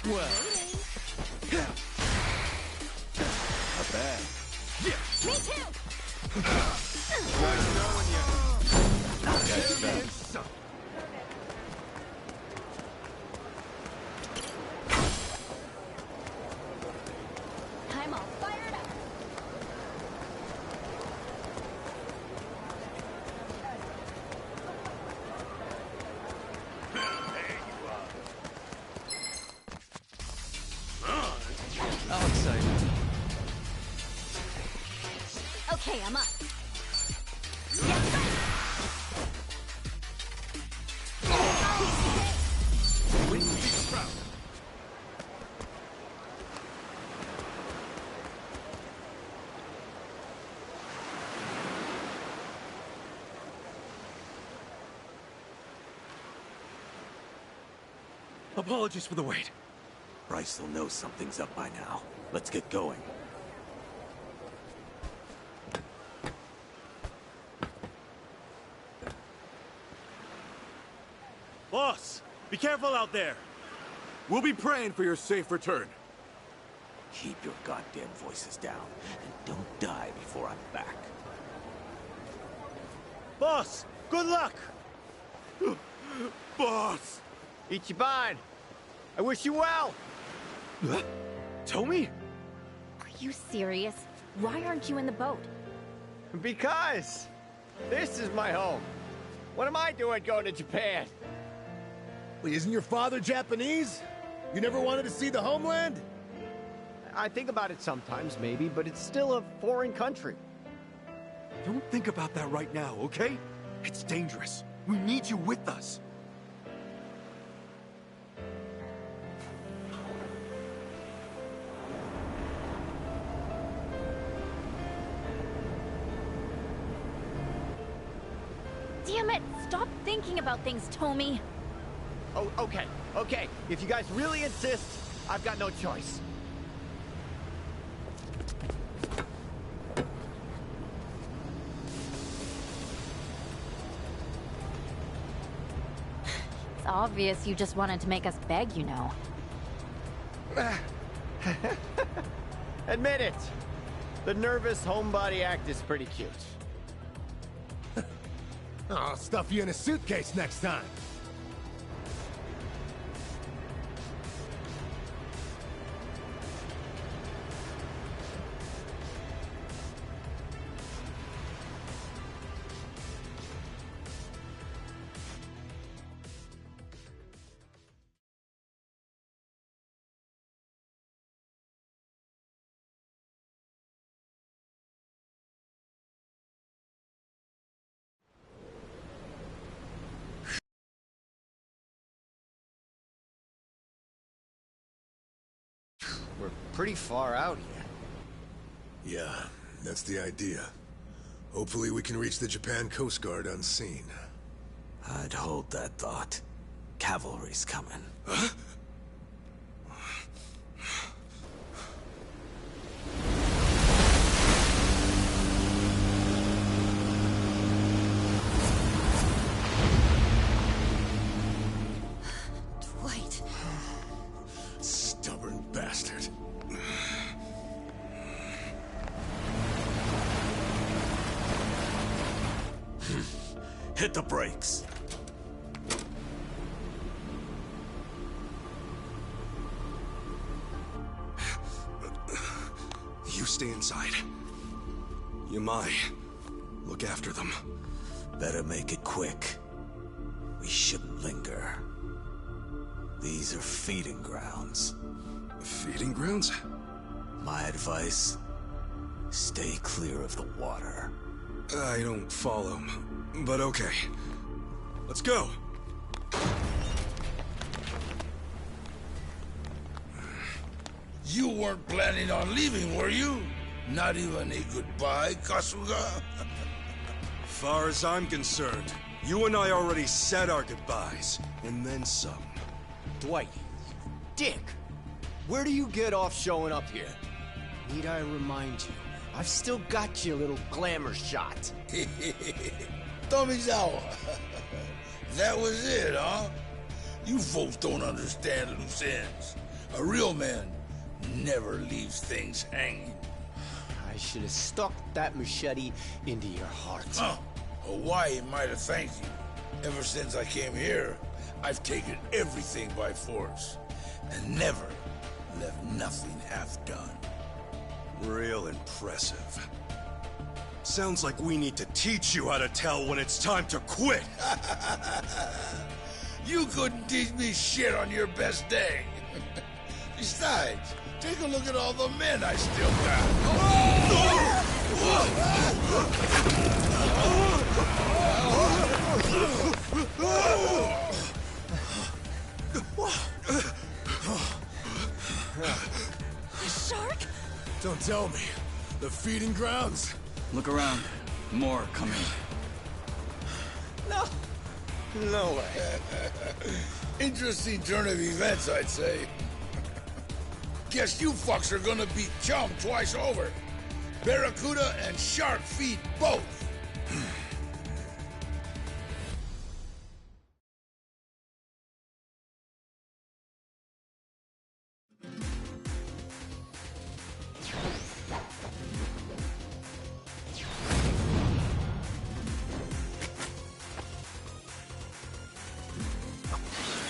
Well, not bad. Me too! Nice knowing you. That's bad. I'm all fired up. How exciting. Okay, I'm up. Apologies for the wait. Bryce will know something's up by now. Let's get going. Boss, be careful out there. We'll be praying for your safe return. Keep your goddamn voices down, and don't die before I'm back. Boss, good luck! Boss! Ichiban! I wish you well! Tommy? Are you serious? Why aren't you in the boat? Because this is my home. What am I doing going to Japan? Wait, isn't your father Japanese? You never wanted to see the homeland? I think about it sometimes, maybe, but it's still a foreign country. Don't think about that right now, okay? It's dangerous. We need you with us. Damn it! Stop thinking about things, Tommy! Oh, okay. If you guys really insist, I've got no choice. It's obvious you just wanted to make us beg, you know. Admit it. The nervous homebody act is pretty cute. I'll stuff you in a suitcase next time. We're pretty far out here. Yeah, that's the idea. Hopefully we can reach the Japan Coast Guard unseen. I'd hold that thought. Cavalry's coming. Huh? Dwight. Stubborn bastard. Hit the brakes. You stay inside. Yamai, look after them. Better make it quick. We shouldn't linger. These are feeding grounds. Feeding grounds? My advice, stay clear of the water. I don't follow, but okay. Let's go. You weren't planning on leaving, were you? Not even a goodbye, Kasuga? Far as I'm concerned, you and I already said our goodbyes, and then some. Dwight, you dick! Where do you get off showing up here? Need I remind you, I've still got your little glamour shot. Tomizawa. That was it, huh? You folks don't understand loose ends. A real man never leaves things hanging. I should have stuck that machete into your heart. Huh. Hawaii might have thanked you. Ever since I came here, I've taken everything by force. And never left nothing half done. Real impressive. Sounds like we need to teach you how to tell when it's time to quit. You couldn't teach me shit on your best day. Besides, take a look at all the men I still Shark? Don't tell me. The feeding grounds? Look around. More coming. No. No way. Interesting turn of events, I'd say. Guess you fucks are gonna beat Chum twice over. Barracuda and shark feed both.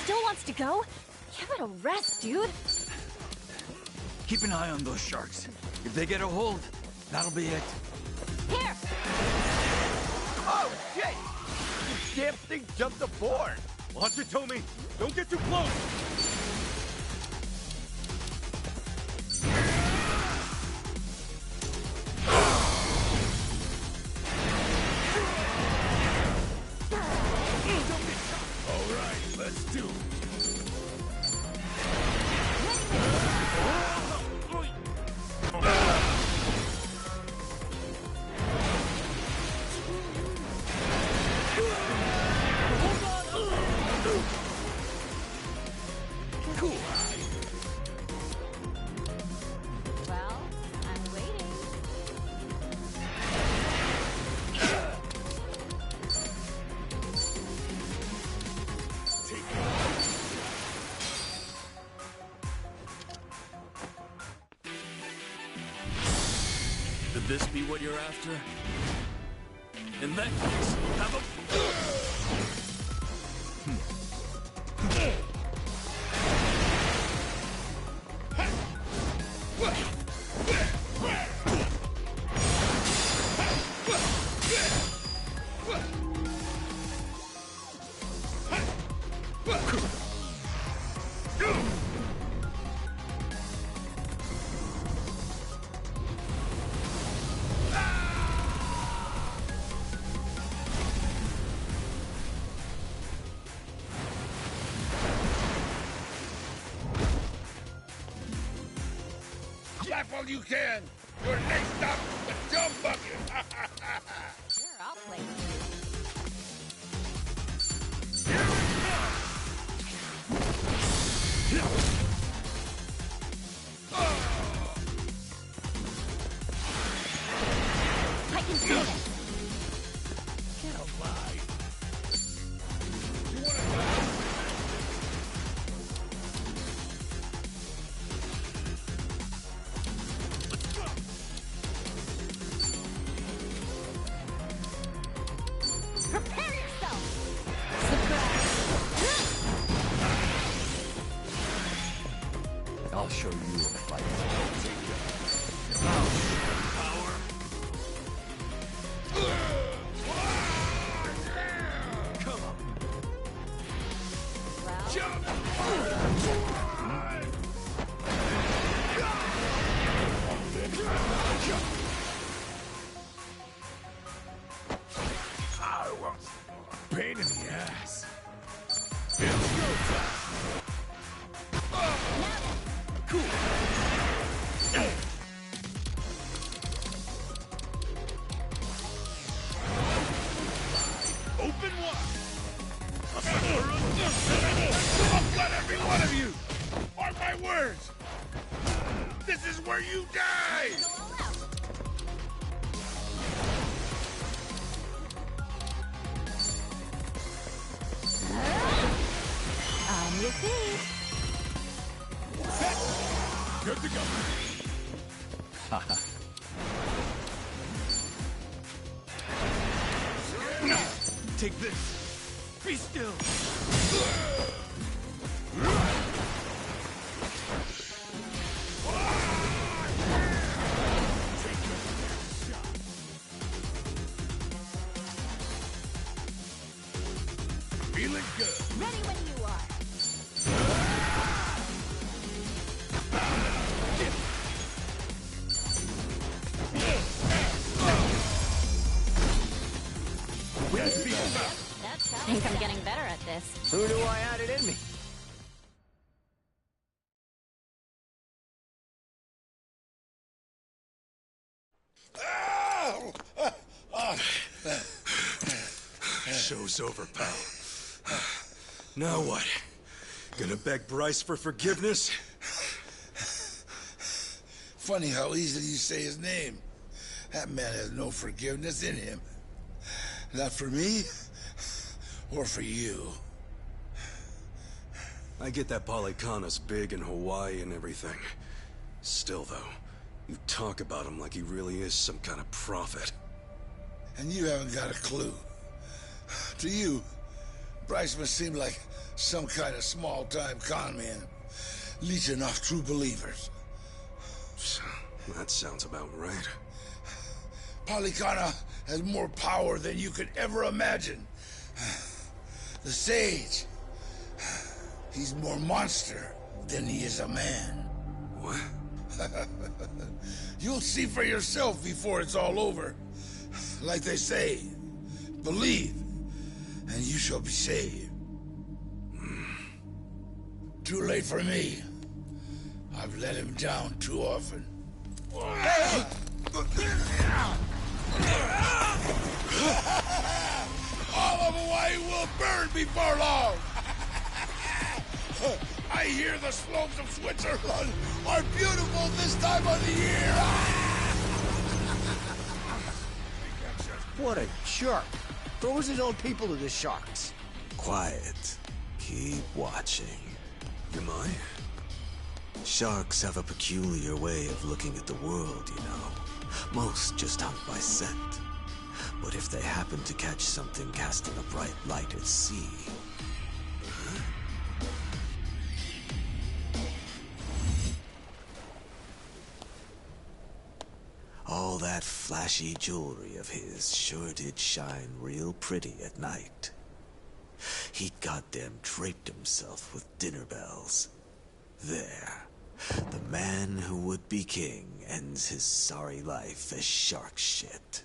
Still wants to go? Give it a rest, dude. Keep an eye on those sharks. If they get a hold, that'll be it. Here! Oh, shit! This damn thing jumped aboard! Watch it, Tommy! Don't get too close! All right, let's do it. Well, I'm waiting. Could this be what you're after? In that case, have a... Laugh all you can. Your next stop, the Chum Bucket. Sure, I'll play. I can do it. Get alive. Prepare yourself. Surprise. I'll show you a fight. Pain in the ass. Cool. Good to go. Take this. Be still. Feeling good. Ready when you are. I think I'm getting better at this. Who knew I had it in me? Show's over, pal. Now what? Gonna beg Bryce for forgiveness? Funny how easily you say his name. That man has no forgiveness in him. Not for me, or for you. I get that Polycana's big in Hawaii and everything. Still, though, you talk about him like he really is some kind of prophet. And you haven't got a clue. To you, Bryce must seem like some kind of small-time con man, leeching off true believers. That sounds about right. Polycana has more power than you could ever imagine. The Sage, he's more monster than he is a man. What? You'll see for yourself before it's all over. Like they say, believe, and you shall be saved. Too late for me. I've let him down too often. All of Hawaii will burn before long. I hear the slopes of Switzerland are beautiful this time of the year. What a jerk. Throws his own people to the sharks. Quiet. Keep watching. Am I? Sharks have a peculiar way of looking at the world, you know. Most just hunt by scent. But if they happen to catch something casting a bright light at sea... all that flashy jewelry of his sure did shine real pretty at night. He goddamn draped himself with dinner bells. There. The man who would be king ends his sorry life as shark shit.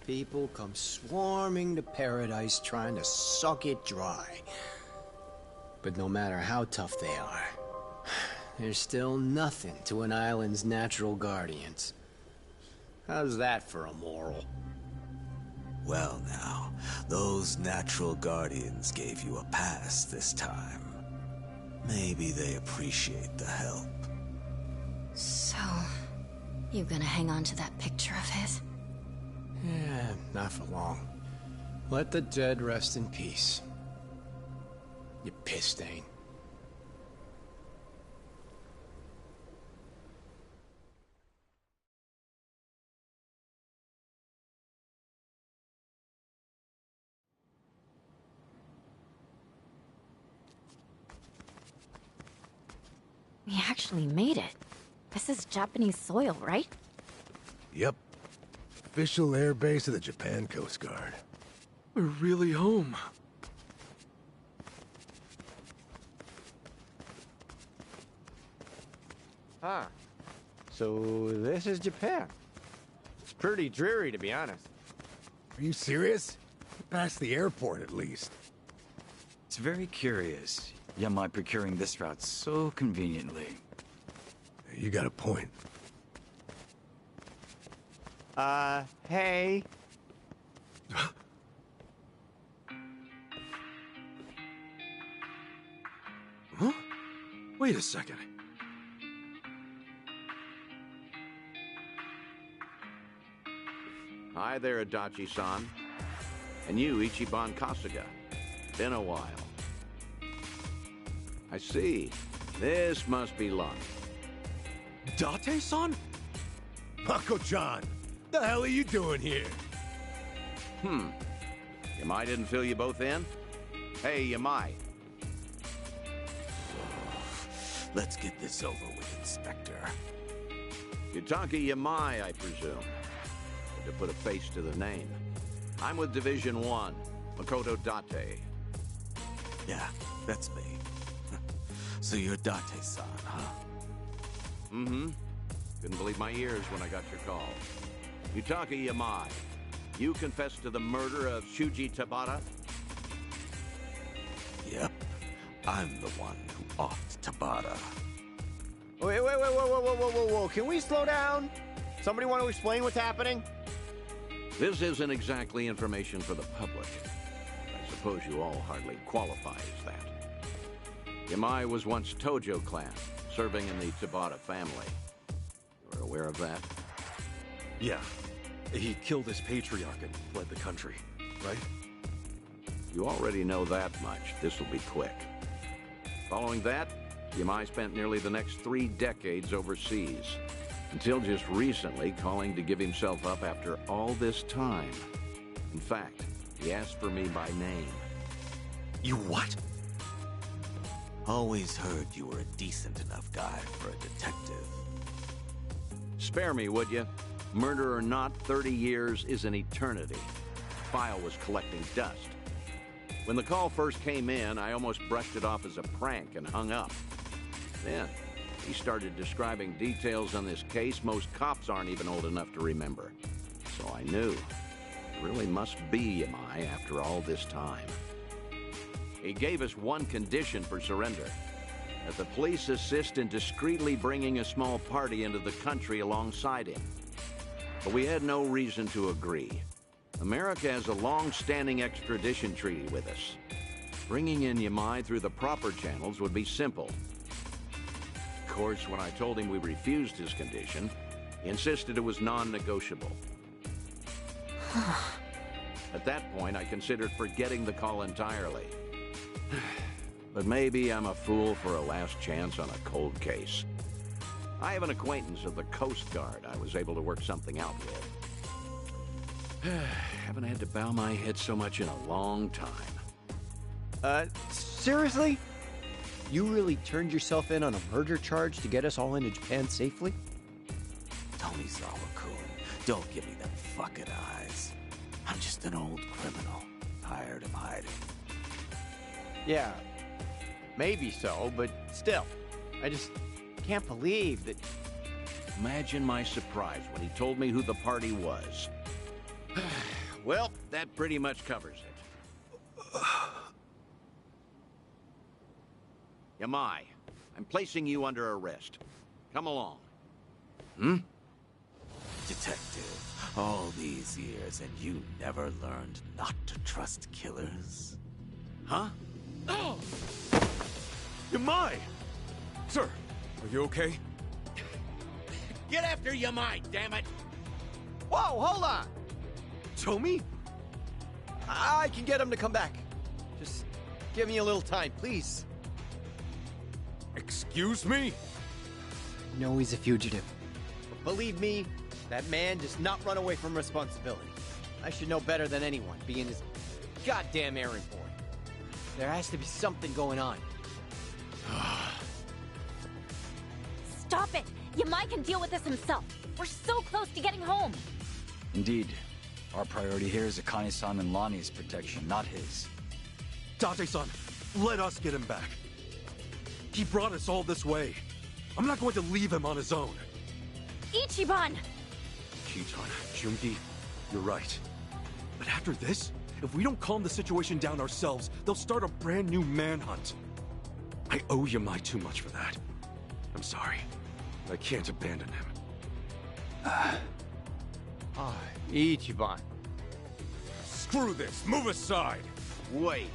People come swarming to paradise trying to suck it dry. But no matter how tough they are, there's still nothing to an island's natural guardians. How's that for a moral? Well now, those natural guardians gave you a pass this time. Maybe they appreciate the help. So, you gonna hang on to that picture of his? Yeah, not for long. Let the dead rest in peace. You piss stain. We actually made it. This is Japanese soil, right? Yep. Official air base of the Japan Coast Guard. We're really home. Ah. So this is Japan. It's pretty dreary, to be honest. Are you serious? Past the airport, at least. It's very curious. Yamai procuring this route so conveniently. You got a point. Hey. Huh? Wait a second. Hi there, Adachi-san. And you, Ichiban Kasuga. Been a while. I see. This must be luck. Date-san? Mako-chan, the hell are you doing here? Yamai didn't fill you both in? Hey, Yamai. Let's get this over with, Inspector. Yutaka Yamai, I presume. Had to put a face to the name. I'm with Division 1, Makoto Date. Yeah, that's me. So you're Date-san, huh? Mm-hmm. Couldn't believe my ears when I got your call. Yutaka Yamai, you confessed to the murder of Shuji Tabata? Yep. I'm the one who offed Tabata. Wait, whoa. Can we slow down? Somebody want to explain what's happening? This isn't exactly information for the public. I suppose you all hardly qualify as that. Yamai was once Tojo clan, serving in the Tabata family. You're aware of that? Yeah. He killed his patriarch and fled the country, right? You already know that much. This will be quick. Following that, Yamai spent nearly the next 3 decades overseas, until just recently calling to give himself up after all this time. In fact, he asked for me by name. You what? Always heard you were a decent enough guy for a detective. Spare me, would you? Murder or not, 30 years is an eternity. The file was collecting dust. When the call first came in, I almost brushed it off as a prank and hung up. Then, he started describing details on this case most cops aren't even old enough to remember. So I knew. It really must be Yamai after all this time. He gave us one condition for surrender: that the police assist in discreetly bringing a small party into the country alongside him. But we had no reason to agree. America has a long-standing extradition treaty with us. Bringing in Yamai through the proper channels would be simple. Of course, when I told him we refused his condition, he insisted it was non-negotiable. At that point, I considered forgetting the call entirely. But maybe I'm a fool for a last chance on a cold case. I have an acquaintance of the Coast Guard I was able to work something out with. Haven't had to bow my head so much in a long time. Seriously? You really turned yourself in on a murder charge to get us all into Japan safely? Tomizawa-kun, don't give me them fucking eyes. I'm just an old criminal, tired of hiding. Yeah, maybe so, but still. I just can't believe that... Imagine my surprise when he told me who the party was. Well, that pretty much covers it. Yamai, I'm placing you under arrest. Come along. Detective, all these years and you never learned not to trust killers? Huh? Oh! Yamai! Sir, are you okay? Get after Yamai, damn it! Whoa, hold on! Tomi? I can get him to come back. Just give me a little time, please. Excuse me? I know he's a fugitive. But believe me, that man does not run away from responsibility. I should know better than anyone, being his goddamn errand boy. There has to be something going on. Stop it! Yamai can deal with this himself. We're so close to getting home. Indeed. Our priority here is Akane-san and Lonnie's protection, not his. Date-san, let us get him back. He brought us all this way. I'm not going to leave him on his own. Ichiban! Kitan, Jungi, you're right. But after this, if we don't calm the situation down ourselves, they'll start a brand new manhunt. I owe Yamai too much for that. I'm sorry. I can't abandon him. Ichiban. Screw this! Move aside! Wait.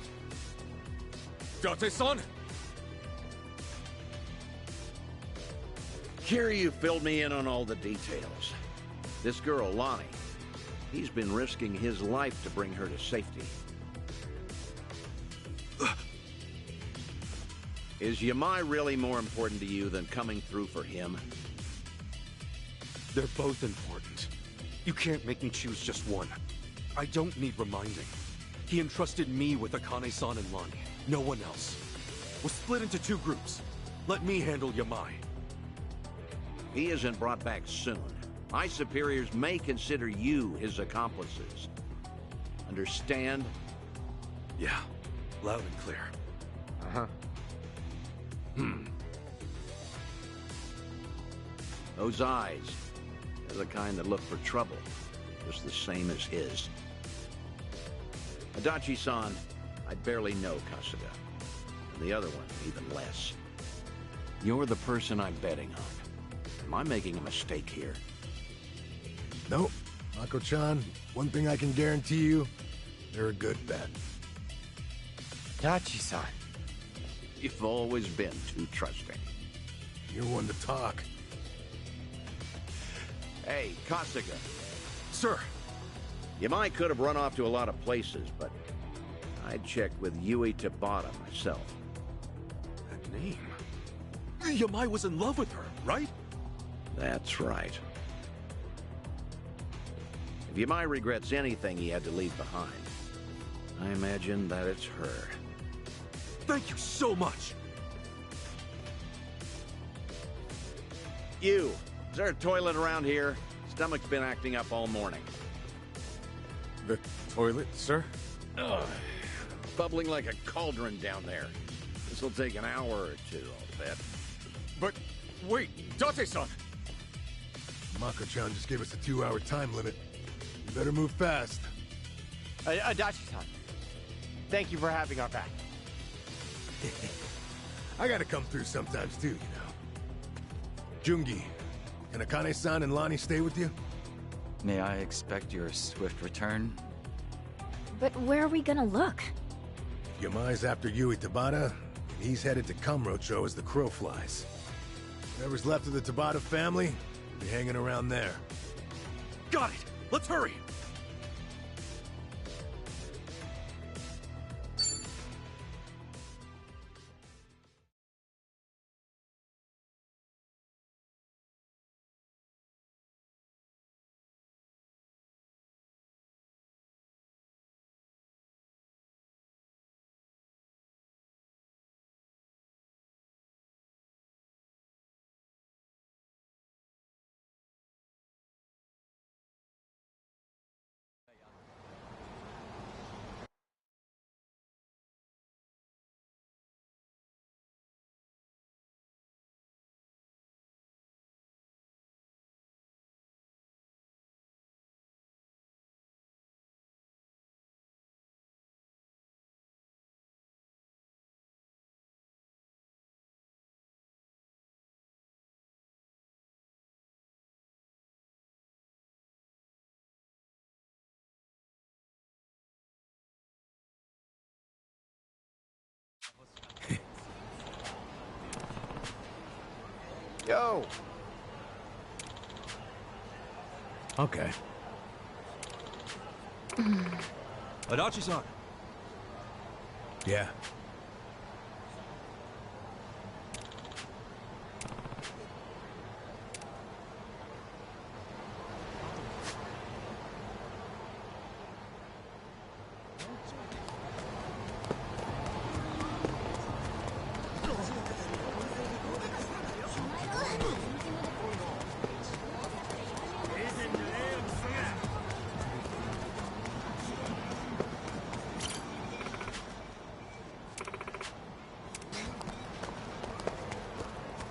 Date-san? Here you filled me in on all the details. This girl, Lonnie, he's been risking his life to bring her to safety. Is Yamai really more important to you than coming through for him? They're both important. You can't make me choose just one. I don't need reminding. He entrusted me with Akane-san and Lonnie. No one else. We'll split into 2 groups. Let me handle Yamai. He isn't brought back soon. My superiors may consider you his accomplices. Understand? Yeah, loud and clear. Uh-huh. Those eyes, they're the kind that look for trouble, just the same as his. Adachi-san, I barely know Kasuga. And the other one, even less. You're the person I'm betting on. Am I making a mistake here? Nope. Mako-chan, one thing I can guarantee you, they're a good bet. Dachi-san. You've always been too trusting. You're one to talk. Hey, Kasuga. Sir! Yamai could have run off to a lot of places, but I checked with Yui Tabata myself. That name... Yamai was in love with her, right? That's right. If Yamai regrets anything he had to leave behind, I imagine that it's her. Thank you so much! You! Is there a toilet around here? Stomach's been acting up all morning. The toilet, sir? Ugh. Bubbling like a cauldron down there. This'll take an hour or 2, I'll bet. But, wait, Date-san! Mako-chan just gave us a 2-hour time limit. You better move fast. Adachi-san, thank you for having our back. I gotta come through sometimes too, you know. Jungi, can Akane-san and Lonnie stay with you? May I expect your swift return? But where are we gonna look? Yamai's after Yui Tabata, and he's headed to Kamurocho as the crow flies. Whatever's left of the Tabata family, will be hanging around there. Got it! Let's hurry! Yo! Okay. Adachi-san! Yeah.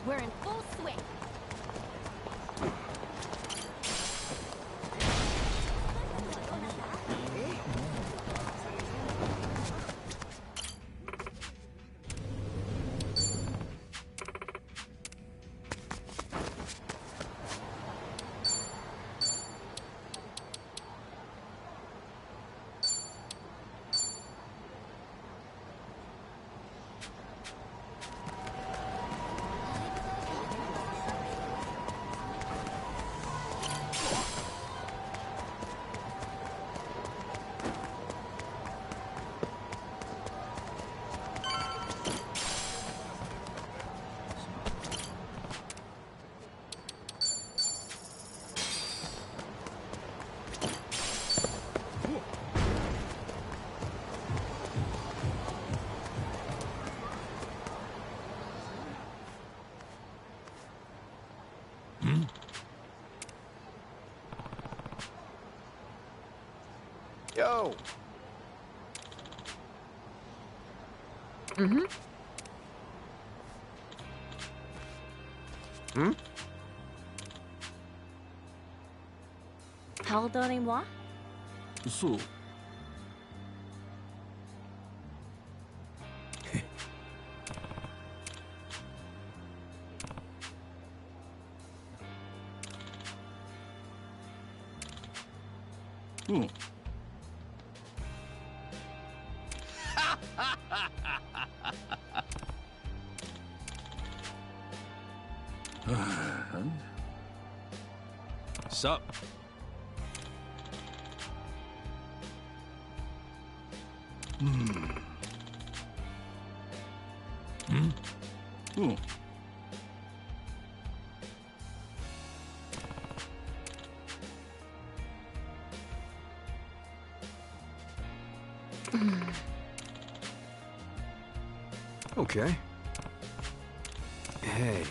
We're in full swing. Yo! Mm-hmm. Hmm? Pardonnez-moi? So, Hmm. sup? Okay. Hey.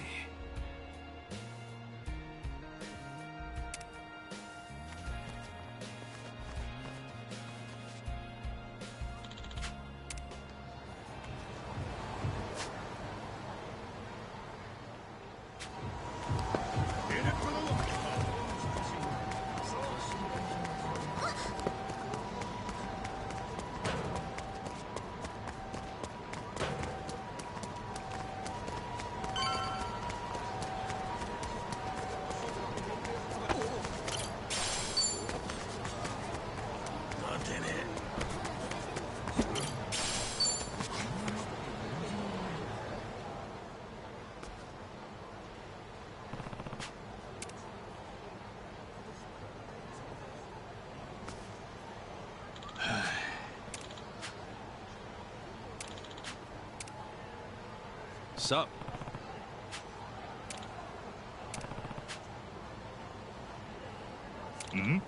Sup? Hmm?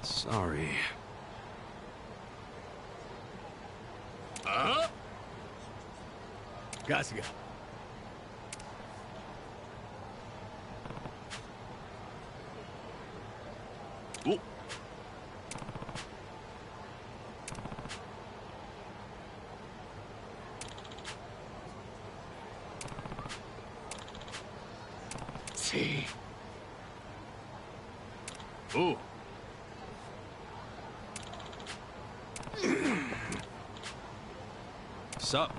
Sorry. Gasiga. Oh. See. Oh. Sup?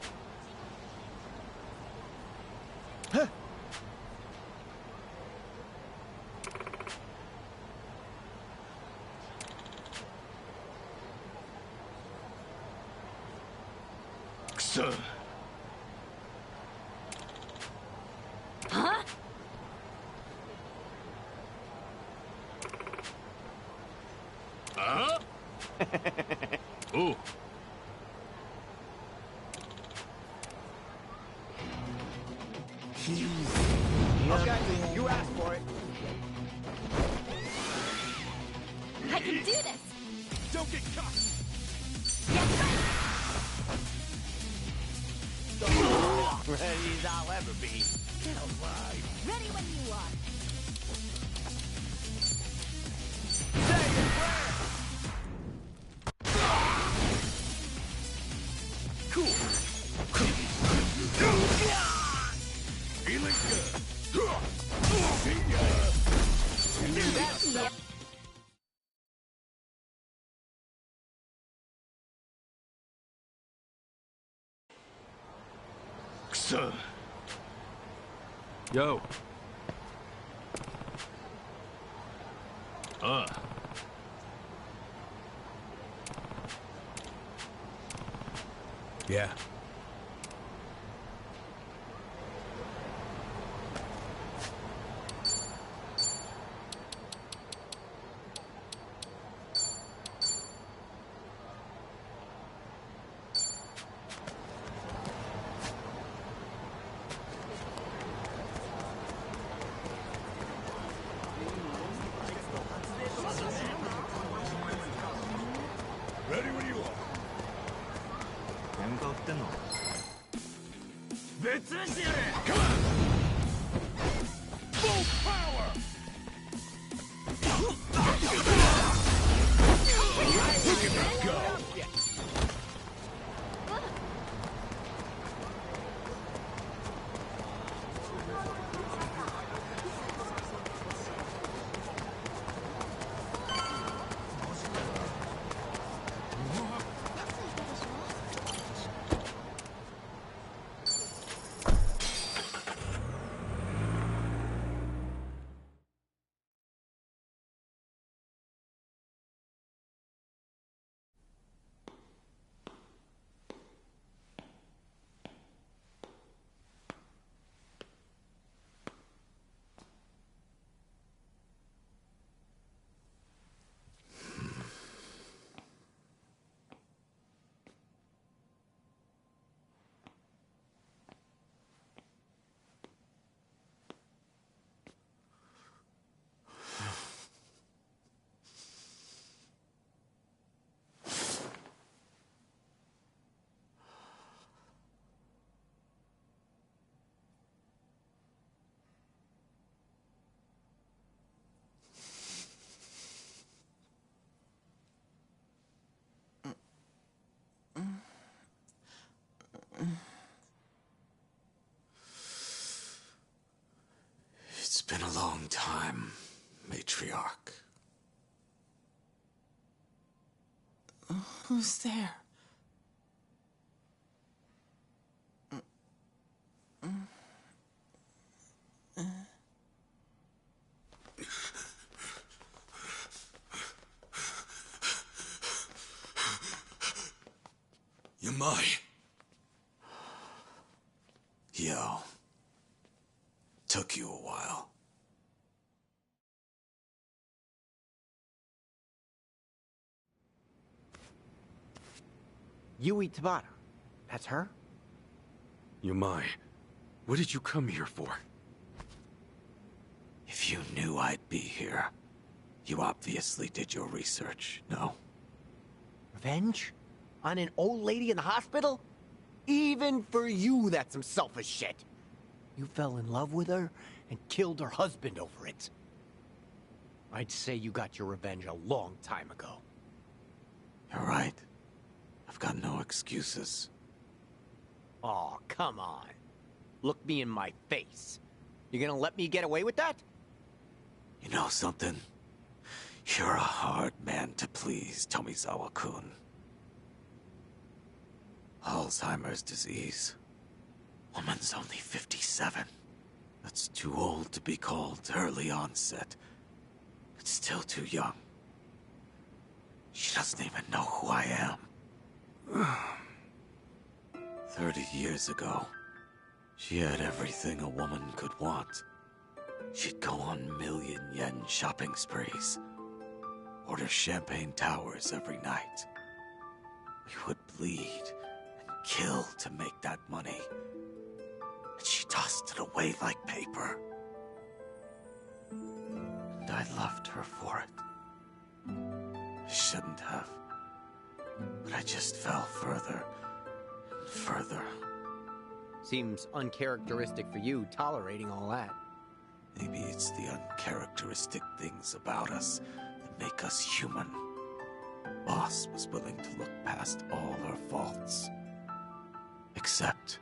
Kusa. Huh? Oh. Okay, you asked for it. I can do this! Don't get caught! Ready as I'll ever be. Get alive. Ready when you are. Feeling good. Kusa. Yo. Yeah. Ready when you are. 喧嘩売ってんの？別にしてやれ。Come on. power! It's been a long time, matriarch. Who's there? Yamai. Yo. Took you a while. Yui Tabata. That's her? Yamai, what did you come here for? If you knew I'd be here, you obviously did your research, no? Revenge? On an old lady in the hospital? Even for you, that's some selfish shit. You fell in love with her and killed her husband over it. I'd say you got your revenge a long time ago. You're right. I've got no excuses. Aw, come on. Look me in my face. You gonna let me get away with that? You know something? You're a hard man to please, Tomizawa-kun. Alzheimer's disease. Woman's only 57. That's too old to be called early onset. It's still too young. She doesn't even know who I am. 30 years ago, she had everything a woman could want. She'd go on million-yen shopping sprees, order champagne towers every night. We would bleed and kill to make that money. And she tossed it away like paper. And I loved her for it. I shouldn't have. But I just fell further and further. Seems uncharacteristic for you, tolerating all that. Maybe it's the uncharacteristic things about us that make us human. Boss was willing to look past all her faults. Except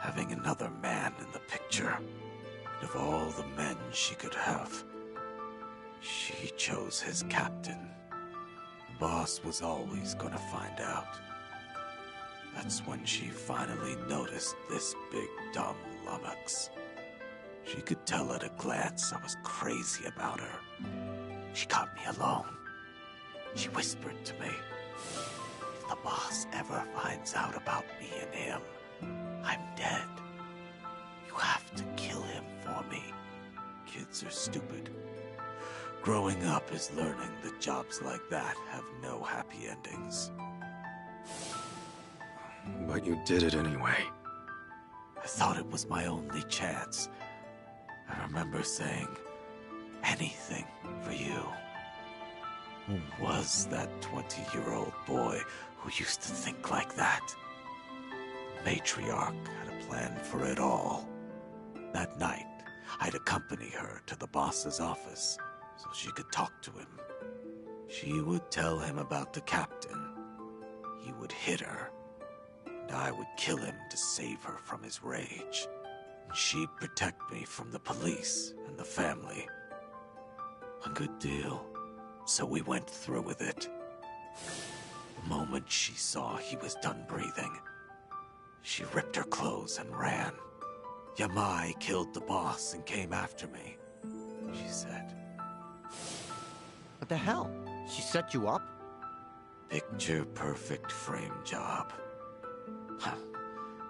having another man in the picture. And of all the men she could have, she chose his captain. Boss was always gonna find out. That's when she finally noticed this big dumb lummox. She could tell at a glance I was crazy about her. She caught me alone. She whispered to me, if the boss ever finds out about me and him, I'm dead. You have to kill him for me. Kids are stupid. Growing up is learning that jobs like that have no happy endings. But you did it anyway. I thought it was my only chance. I remember saying, anything for you. Who was that 20-year-old boy who used to think like that? The matriarch had a plan for it all. That night, I'd accompany her to the boss's office so she could talk to him. She would tell him about the captain. He would hit her, and I would kill him to save her from his rage. And she'd protect me from the police and the family. A good deal, so we went through with it. The moment she saw he was done breathing, she ripped her clothes and ran. Yamai killed the boss and came after me, she said. What the hell? She set you up? Picture-perfect frame job.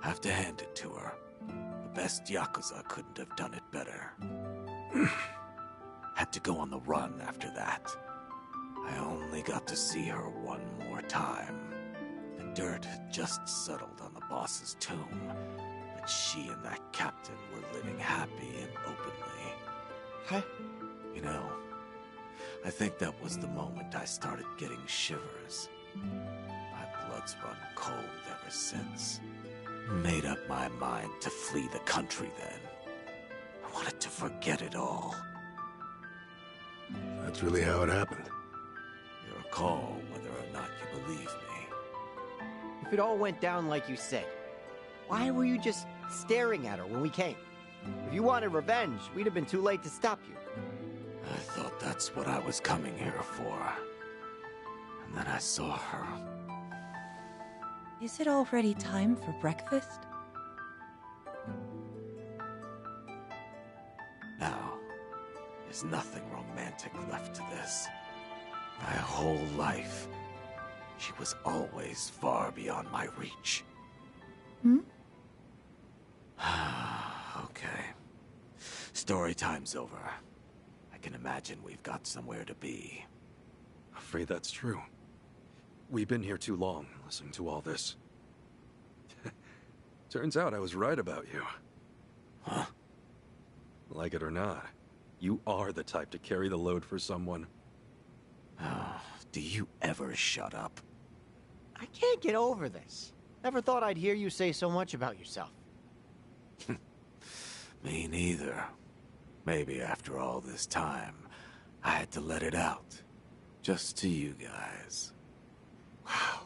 Have to hand it to her. The best Yakuza couldn't have done it better. Had to go on the run after that. I only got to see her one more time. The dirt had just settled on the boss's tomb, but she and that captain were living happy and openly. Huh? You know, I think that was the moment I started getting shivers. My blood's run cold ever since. Made up my mind to flee the country then. I wanted to forget it all. That's really how it happened. Your call whether or not you believe me. If it all went down like you said, why were you just staring at her when we came? If you wanted revenge, we'd have been too late to stop you. I thought that's what I was coming here for. And then I saw her. Is it already time for breakfast? Now, there's nothing romantic left to this. My whole life, she was always far beyond my reach. Hmm? Okay. Story time's over. I can imagine we've got somewhere to be. Afraid that's true. We've been here too long, listening to all this. Turns out I was right about you. Huh? Like it or not, you are the type to carry the load for someone. Do you ever shut up? I can't get over this. Never thought I'd hear you say so much about yourself. Me neither. Maybe after all this time, I had to let it out. Just to you guys. Wow.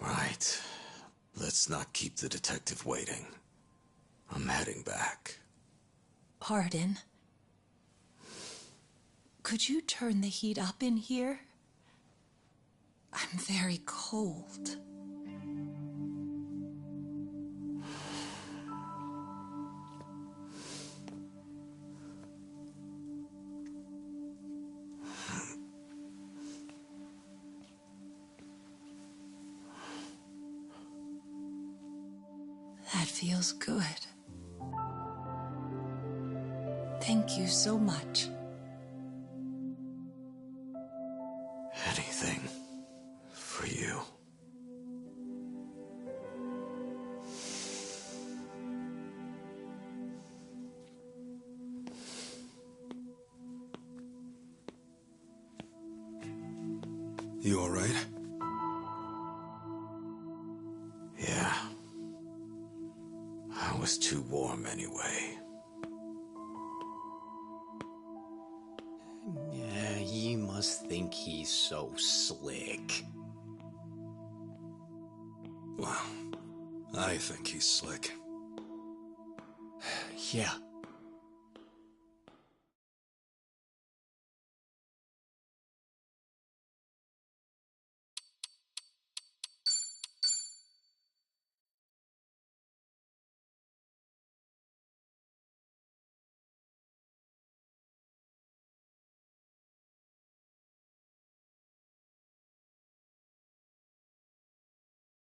Right. Let's not keep the detective waiting. I'm heading back. Pardon? Could you turn the heat up in here? I'm very cold. That feels good. Thank you so much. Anything for you. You all right? Yeah. I was too warm anyway. Yeah, he must think he's so slick. Well, I think he's slick. Yeah,